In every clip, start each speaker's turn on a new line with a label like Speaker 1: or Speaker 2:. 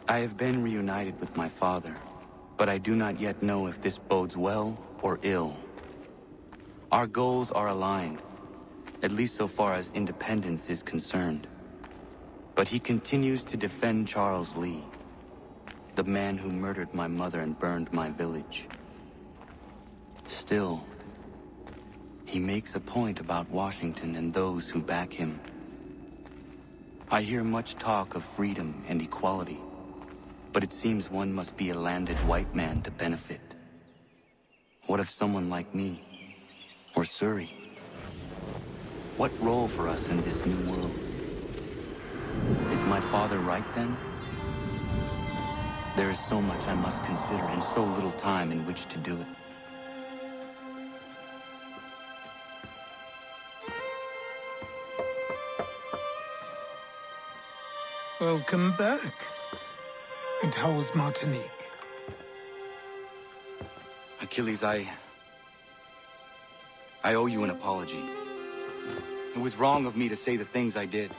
Speaker 1: I have been reunited with my father, but I do not yet know if this bodes well or ill. Our goals are aligned, at least so far as independence is concerned. But he continues to defend Charles Lee, the man who murdered my mother and burned my village. Still, he makes a point about Washington and those who back him. I hear much talk of freedom and equality, but it seems one must be a landed white man to benefit. What of someone like me, or Surrey? What role for us in this new world? Is my father right then? There is so much I must consider and so little time in which to do it.
Speaker 2: Welcome back. And how was Martinique?
Speaker 1: Achilles, I owe you an apology. It was wrong of me to say the things I did.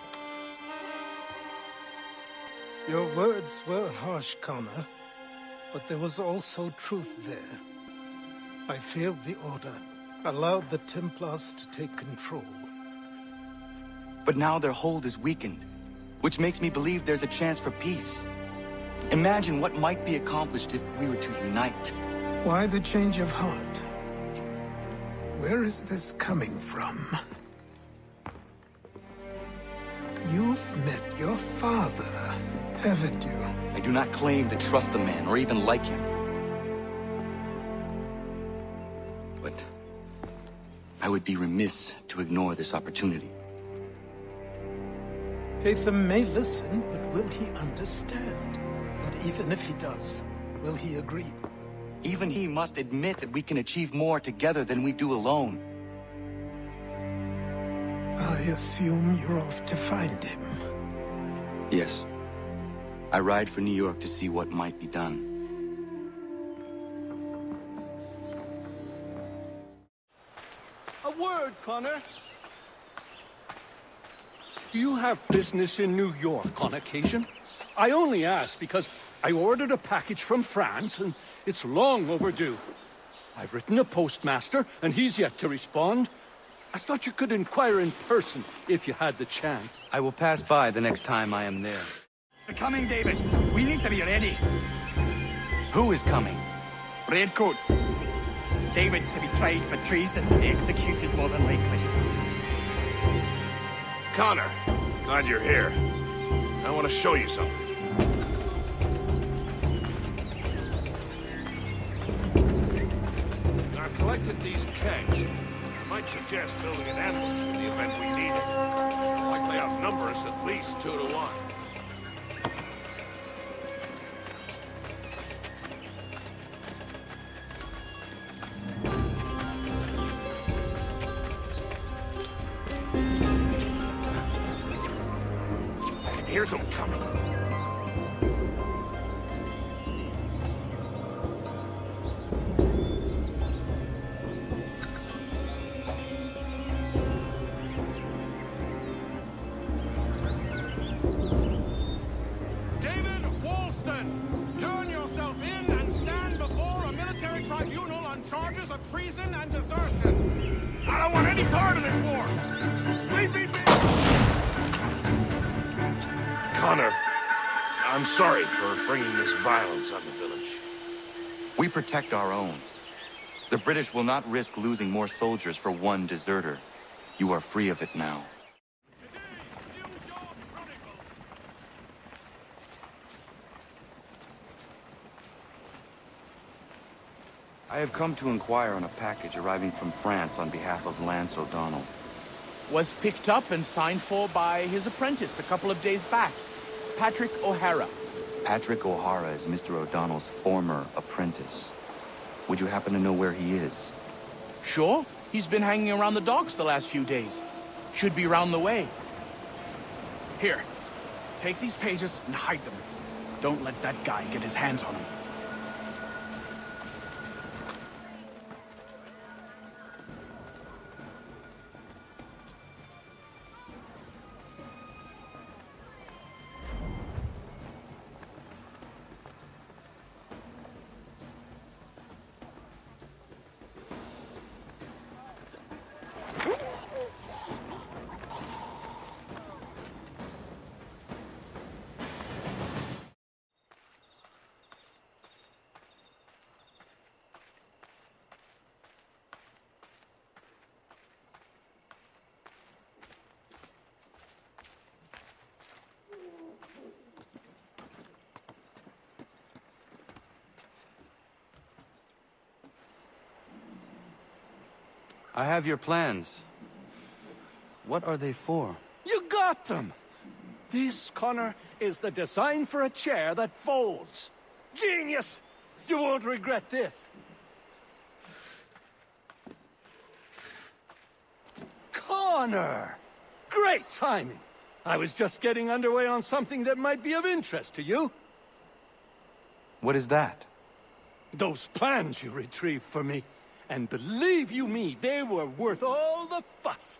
Speaker 2: Your words were harsh, Connor, but there was also truth there. I failed the Order, allowed the Templars to take control.
Speaker 1: But now their hold is weakened, which makes me believe there's a chance for peace. Imagine what might be accomplished if we were to unite.
Speaker 2: Why the change of heart? Where is this coming from? You've met your father, haven't you?
Speaker 1: I do not claim to trust the man or even like him. But I would be remiss to ignore this opportunity.
Speaker 2: Hatham may listen, but will he understand? And even if he does, will he agree?
Speaker 1: Even he must admit that we can achieve more together than we do alone.
Speaker 2: I assume you're off to find him.
Speaker 1: Yes. I ride for New York to see what might be done.
Speaker 3: A word, Connor. You have business in New York on occasion? I only ask because I ordered a package from France, and it's long overdue. I've written a postmaster, and he's yet to respond. I thought you could inquire in person if you had the chance.
Speaker 1: I will pass by the next time I am there.
Speaker 4: They're coming, David. We need to be ready.
Speaker 1: Who is coming?
Speaker 4: Redcoats. David's to be tried for treason, executed more than likely.
Speaker 5: Connor, glad you're here. I want to show you something. I've collected these kegs. I might suggest building an ambush in the event we need it. Likely outnumber us at least 2 to 1. Here's them coming.
Speaker 6: David Walston, turn yourself in and stand before a military tribunal on charges of treason and desertion.
Speaker 5: I don't want any part of this war. Leave me be. Connor, I'm sorry for bringing this violence on the village.
Speaker 1: We protect our own. The British will not risk losing more soldiers for one deserter. You are free of it now. I have come to inquire on a package arriving from France on behalf of Lance O'Donnell.
Speaker 7: Was picked up and signed for by his apprentice a couple of days back, Patrick O'Hara.
Speaker 1: Patrick O'Hara is Mr. O'Donnell's former apprentice. Would you happen to know where he is?
Speaker 7: Sure, he's been hanging around the docks the last few days. Should be round the way. Here, take these pages and hide them. Don't let that guy get his hands on them.
Speaker 1: I have your plans. What are they for?
Speaker 3: You got them! This, Connor, is the design for a chair that folds. Genius! You won't regret this. Connor! Great timing! I was just getting underway on something that might be of interest to you.
Speaker 1: What is that?
Speaker 3: Those plans you retrieved for me. And believe you me, they were worth all the fuss.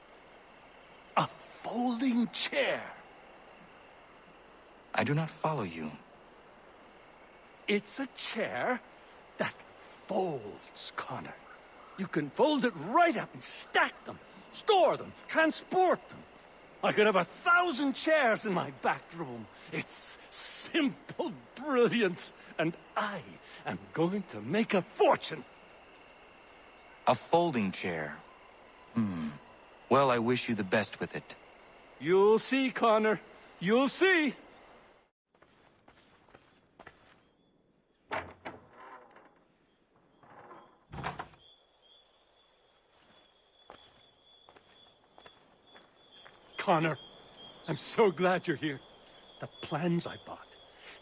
Speaker 3: A folding chair.
Speaker 1: I do not follow you.
Speaker 3: It's a chair that folds, Connor. You can fold it right up and stack them, store them, transport them. I could have 1,000 chairs in my back room. It's simple brilliance, and I am going to make a fortune.
Speaker 1: A folding chair. Well, I wish you the best with it.
Speaker 3: You'll see, Connor. You'll see. Connor, I'm so glad you're here. The plans I bought,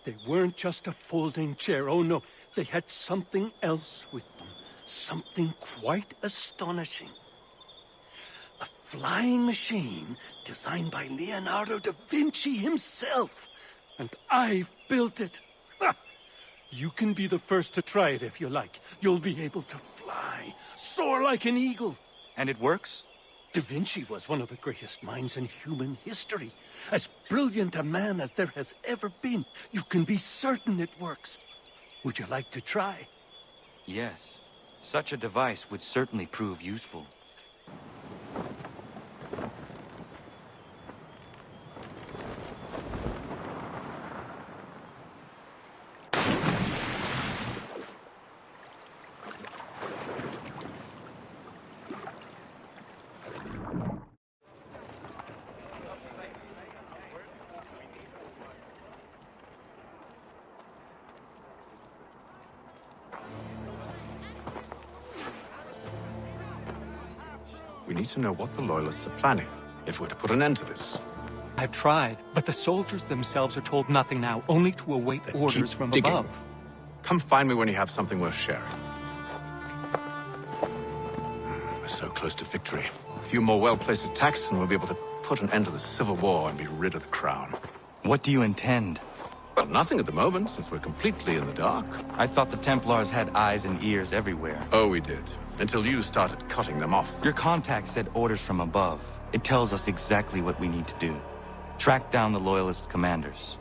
Speaker 3: they weren't just a folding chair. Oh no, they had something else with them. Something quite astonishing. A flying machine designed by Leonardo da Vinci himself. And I've built it. Ha! You can be the first to try it if you like. You'll be able to fly, soar like an eagle.
Speaker 1: And it works?
Speaker 3: Da Vinci was one of the greatest minds in human history. As brilliant a man as there has ever been. You can be certain it works. Would you like to try?
Speaker 1: Yes. Such a device would certainly prove useful.
Speaker 6: We need to know what the Loyalists are planning, if we're to put an end to this.
Speaker 8: I've tried, but the soldiers themselves are told nothing now, only to await
Speaker 6: Then
Speaker 8: orders
Speaker 6: keep
Speaker 8: from
Speaker 6: digging.
Speaker 8: above.
Speaker 6: Come find me when you have something worth sharing. We're so close to victory. A few more well-placed attacks and we'll be able to put an end to the Civil War and be rid of the crown.
Speaker 1: What do you intend?
Speaker 6: Well, nothing at the moment, since we're completely in the dark.
Speaker 1: I thought the Templars had eyes and ears everywhere.
Speaker 6: Oh, we did. Until you started cutting them off.
Speaker 1: Your contact said orders from above. It tells us exactly what we need to do. Track down the Loyalist commanders.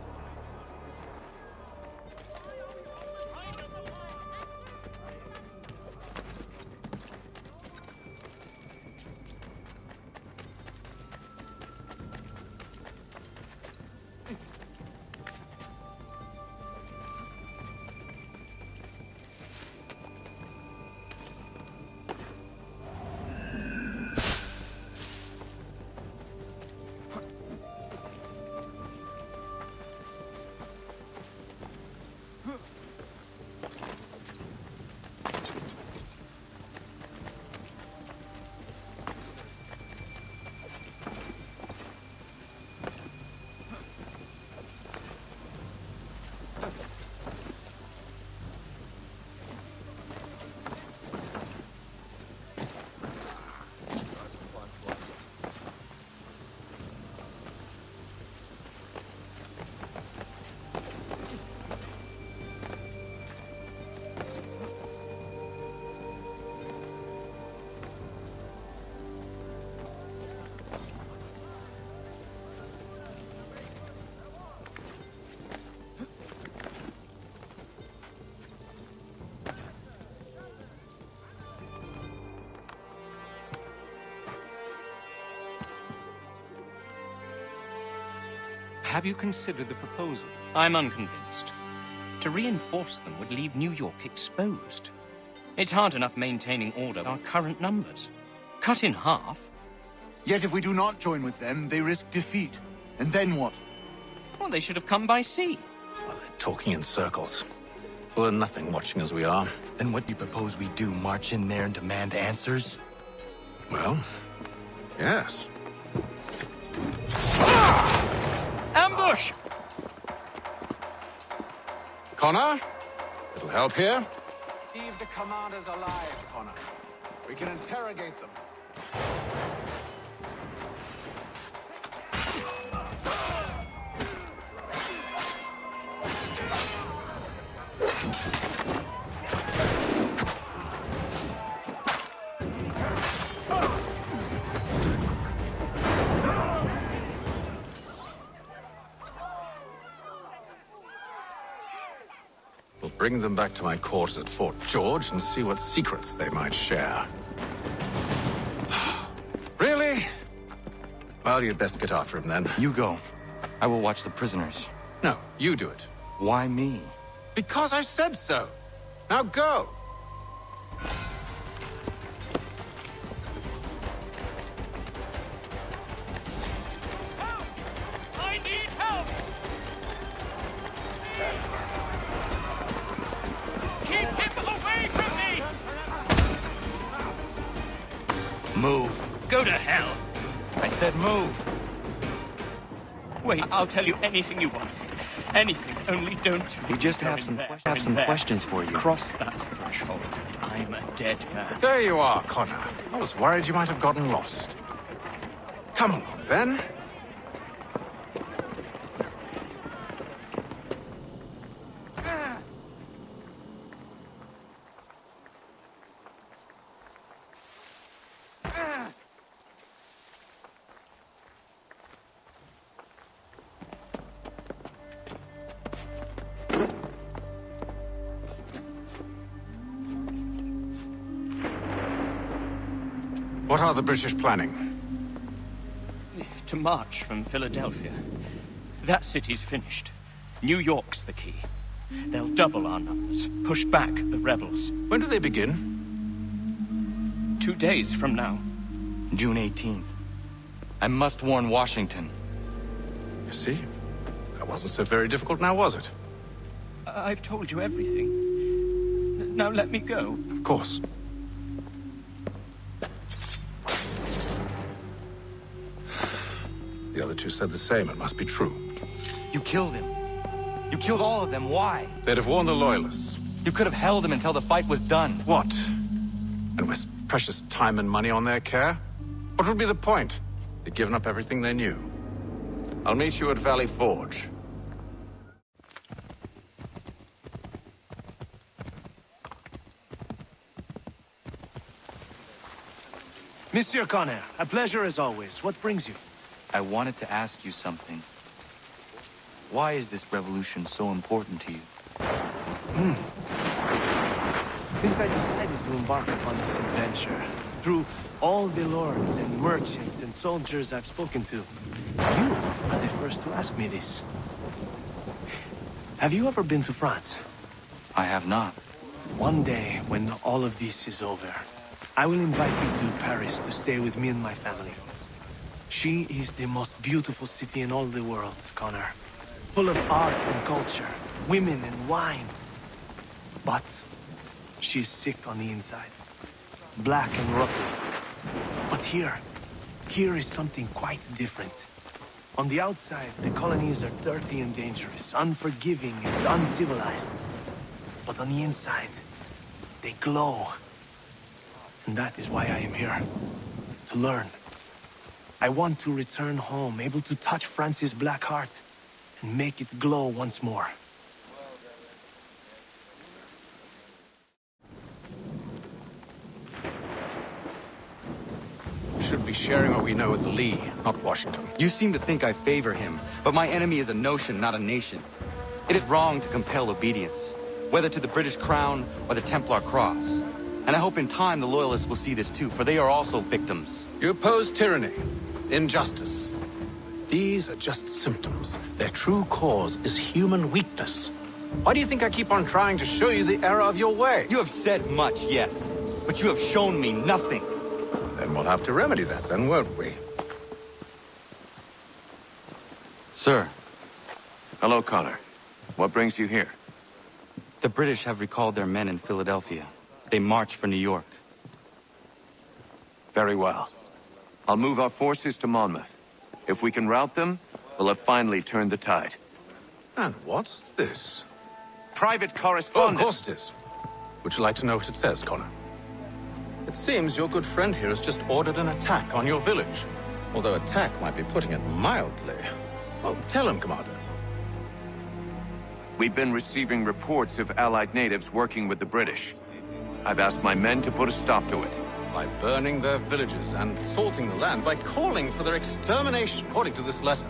Speaker 8: Have you considered the proposal? I'm unconvinced. To reinforce them would leave New York exposed. It's hard enough maintaining order with our current numbers. Cut in half.
Speaker 9: Yet if we do not join with them, they risk defeat. And then what?
Speaker 8: Well, they should have come by sea.
Speaker 6: Well, they're talking in circles. We'll learn nothing watching as we are.
Speaker 1: Then what do you propose we do? March in there and demand answers?
Speaker 10: Well, yes.
Speaker 8: Ambush!
Speaker 10: Connor? Little help here?
Speaker 6: Leave the commanders alive, Connor. We can interrogate them.
Speaker 10: We'll bring them back to my quarters at Fort George and see what secrets they might share. Really? Well, you'd best get after him then.
Speaker 1: You go. I will watch the prisoners.
Speaker 10: No, you do it.
Speaker 1: Why me?
Speaker 10: Because I said so. Now go.
Speaker 8: I need help! Keep him away from me!
Speaker 1: Move.
Speaker 8: Go to hell!
Speaker 1: I said move.
Speaker 8: Wait, I'll tell you anything you want. Anything, only don't.
Speaker 1: We just have some questions for you.
Speaker 8: Cross that threshold. I'm a dead man.
Speaker 10: There you are, Connor. I was worried you might have gotten lost. Come along, then. What are the British planning?
Speaker 8: To march from Philadelphia. That city's finished. New York's the key. They'll double our numbers, push back the rebels.
Speaker 10: When do they begin?
Speaker 8: 2 days from now.
Speaker 1: June 18th. I must warn Washington.
Speaker 10: You see? That wasn't so very difficult now, was it?
Speaker 8: I've told you everything. Now let me go.
Speaker 10: Of course. The other two said the same. It must be true.
Speaker 1: You killed him. You killed all of them. Why?
Speaker 10: They'd have warned the Loyalists.
Speaker 1: You could have held him until the fight was done.
Speaker 10: What? And waste precious time and money on their care? What would be the point? They'd given up everything they knew. I'll meet you at Valley Forge.
Speaker 11: Monsieur Connor, a pleasure as always. What brings you?
Speaker 1: I wanted to ask you something. Why is this revolution so important to you?
Speaker 11: Since I decided to embark upon this adventure, through all the lords and merchants and soldiers I've spoken to, you are the first to ask me this. Have you ever been to France?
Speaker 1: I have not.
Speaker 11: One day, when all of this is over, I will invite you to Paris to stay with me and my family. She is the most beautiful city in all the world, Connor. Full of art and culture, women and wine. But she's sick on the inside. Black and rotten. But here is something quite different. On the outside, the colonies are dirty and dangerous, unforgiving and uncivilized. But on the inside, they glow. And that is why I am here. To learn. I want to return home, able to touch France's black heart and make it glow once more.
Speaker 10: We should be sharing what we know with Lee, not Washington.
Speaker 1: You seem to think I favor him, but my enemy is a notion, not a nation. It is wrong to compel obedience, whether to the British crown or the Templar cross. And I hope in time the Loyalists will see this too, for they are also victims.
Speaker 10: You oppose tyranny, injustice. These are just symptoms. Their true cause is human weakness. Why do you think I keep on trying to show you the error of your way?
Speaker 1: You have said much, yes, but you have shown me nothing.
Speaker 10: Then we'll have to remedy that, then, won't we?
Speaker 1: Sir.
Speaker 12: Hello, Connor. What brings you here?
Speaker 1: The British have recalled their men in Philadelphia. They march for New York.
Speaker 12: Very well. I'll move our forces to Monmouth. If we can rout them, we'll have finally turned the tide.
Speaker 10: And what's this?
Speaker 12: Private
Speaker 10: Oh,
Speaker 12: correspondence.
Speaker 10: of course it is. Would you like to know what it says, Connor? It seems your good friend here has just ordered an attack on your village. Although attack might be putting it mildly. Well, tell him, Commander.
Speaker 12: We've been receiving reports of Allied natives working with the British. I've asked my men to put a stop to it.
Speaker 10: By burning their villages and salting the land, by calling for their extermination, according to this letter.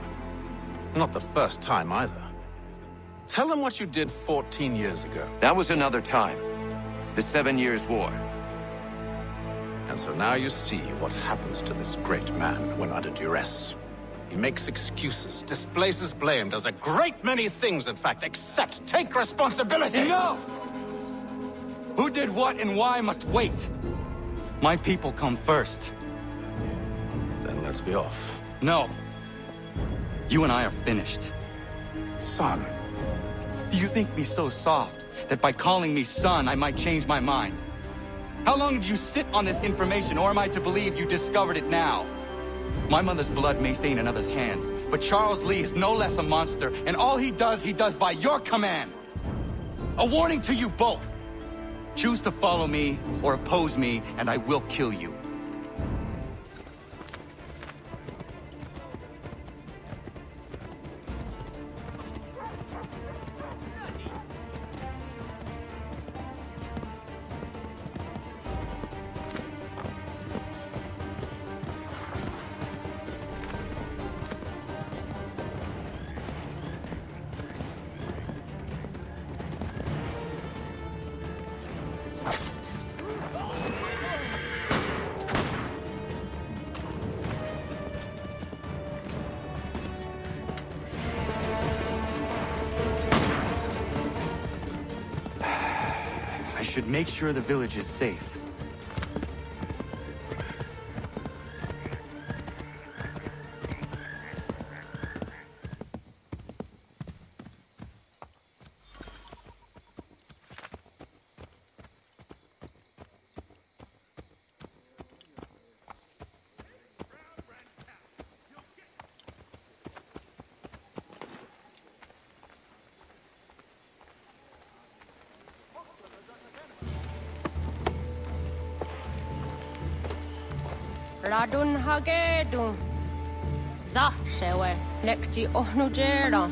Speaker 10: Not the first time, either. Tell them what you did 14 years ago.
Speaker 12: That was another time. The 7 Years' War.
Speaker 10: And so now you see what happens to this great man when under duress. He makes excuses, displaces blame, does a great many things, in fact, except take responsibility!
Speaker 1: Enough! Who did what and why must wait. My people come first.
Speaker 10: Then let's be off.
Speaker 1: No. You and I are finished.
Speaker 10: Son.
Speaker 1: Do you think me so soft that by calling me son, I might change my mind? How long did you sit on this information, or am I to believe you discovered it now? My mother's blood may stain another's hands, but Charles Lee is no less a monster, and all he does by your command. A warning to you both. Choose to follow me or oppose me, and I will kill you. I should make sure the village is safe.
Speaker 13: Radun hagedun. Za shewe nekti ohnujera.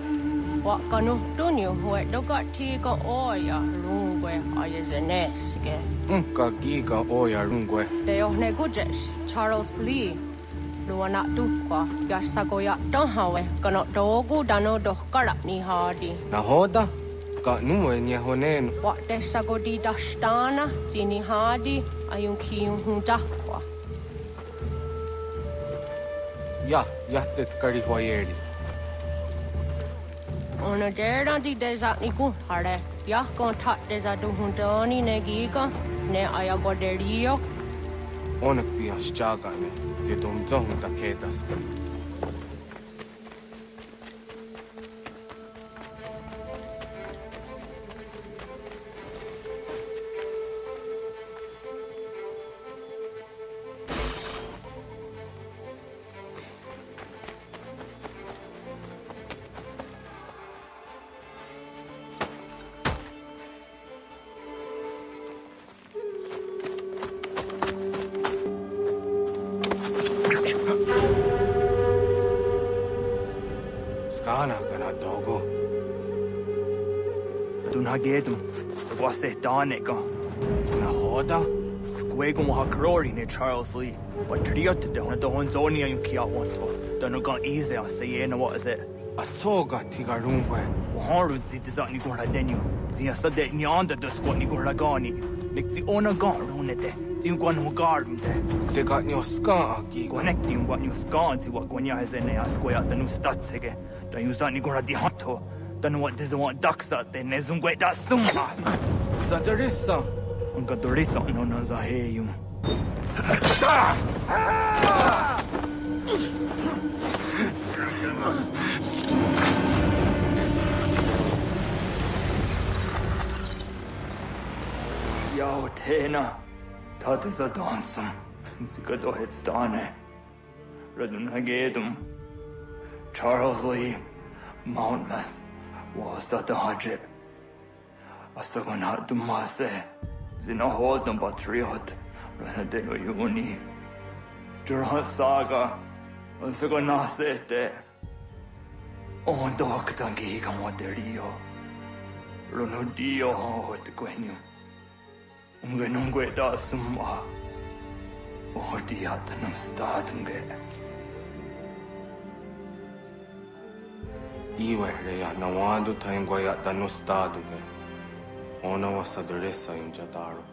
Speaker 13: Wakanu dunyu hue dogati ga oya rungwe ayezeneske.
Speaker 11: Unka giga oya rungwe.
Speaker 13: De ohne gujes Charles Lee. Luana dukwa yasagoya donhawe kano dogu dano dohkara ni hadi.
Speaker 11: Nahoda? Ka numwe ni honen.
Speaker 13: Wat de sagodi dashtana zini hadi ayun kiyun hundakwa.
Speaker 11: Ja, jättet kari huajeri.
Speaker 13: Ona dera di desa ni ku hare. Ya kon tat desa du hundani ne giga ne ayagoderio.
Speaker 11: Onneksi ja sjagane. De dom zonta kedasta.
Speaker 14: Hagedum, was it Danica?
Speaker 11: Nahoda?
Speaker 14: Guegum Hakrori near Charles Lee, but Triot the Honzonia you Kiawanto. Don't go easy, I say, what is it?
Speaker 11: A toga tigarungwe.
Speaker 14: Harud zit is on Nigura Denu. The Sade Nyanda does what Nigura Gani. Nick the owner got runete. The one who guarded them.
Speaker 11: They got your scar,
Speaker 14: connecting what you scar, see what Gwenya has in a square the new stats again. Don't use that Nigura di Hotto. Don't know what does want ducks out there, Nezungwe da Suma.
Speaker 11: Zadarissa.
Speaker 14: Unga Dorissa no Nazaheyum. Yo, Tena. That is a dancing. Zikado Headstane. Radun Hagedum. Charles Lee, Monmouth, was at the Hajib. Asagonat Dumase, Zinahodum Batriot, Ranadeno Uni. Durhan Saga, Asagonasete. On Doctangi Gamoterio. Ronodio Hot Quenu. Ungenungue da Summa. Odiatanum Statunge.
Speaker 11: Iwereya nawando taingwaya tanustado. Ona wasadresa im jadaro.